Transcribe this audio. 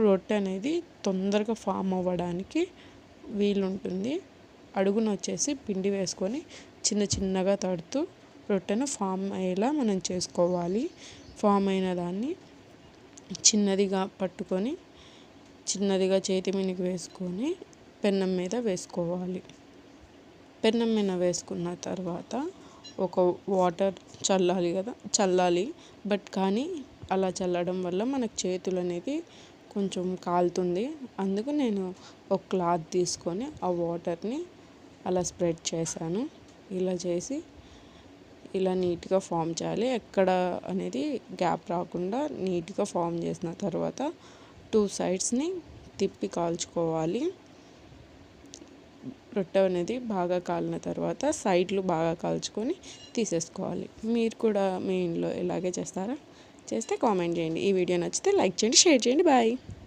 రొట్టె అనేది తొందరగా ఫామ్ అవ్వడానికి వీలుంటుంది. అడుగున వచ్చేసి పిండి వేసుకొని చిన్న చిన్నగా తడుతూ రొట్టెను ఫామ్ అయ్యేలా మనం చేసుకోవాలి. ఫామ్ అయిన దాన్ని చిన్నదిగా పట్టుకొని చిన్నదిగా చేతి మీదకి వేసుకొని పెన్నం మీద వేసుకోవాలి. పెన్నం మీద వేసుకున్న తర్వాత ఒక వాటర్ చల్లాలి. బట్ కానీ అలా చల్లడం వల్ల మనకు చేతులు అనేది కొంచెం కాలుతుంది. అందుకు నేను ఒక క్లాత్ తీసుకొని ఆ వాటర్ని అలా స్ప్రెడ్ చేశాను. ఇలా చేసి ఇలా నీట్గా ఫామ్ చేయాలి. ఎక్కడ అనేది గ్యాప్ రాకుండా నీట్గా ఫామ్ చేసిన తర్వాత 2 సైడ్స్ని తిప్పి కాల్చుకోవాలి. రొట్టె అనేది బాగా కాలిన తర్వాత సైడ్లు బాగా కాల్చుకొని తీసేసుకోవాలి. మీరు కూడా మీ ఇంట్లో ఇలాగే చేస్తారా? చేస్తే కామెంట్ చేయండి. ఈ వీడియో నచ్చితే లైక్ చేయండి, షేర్ చేయండి. బాయ్.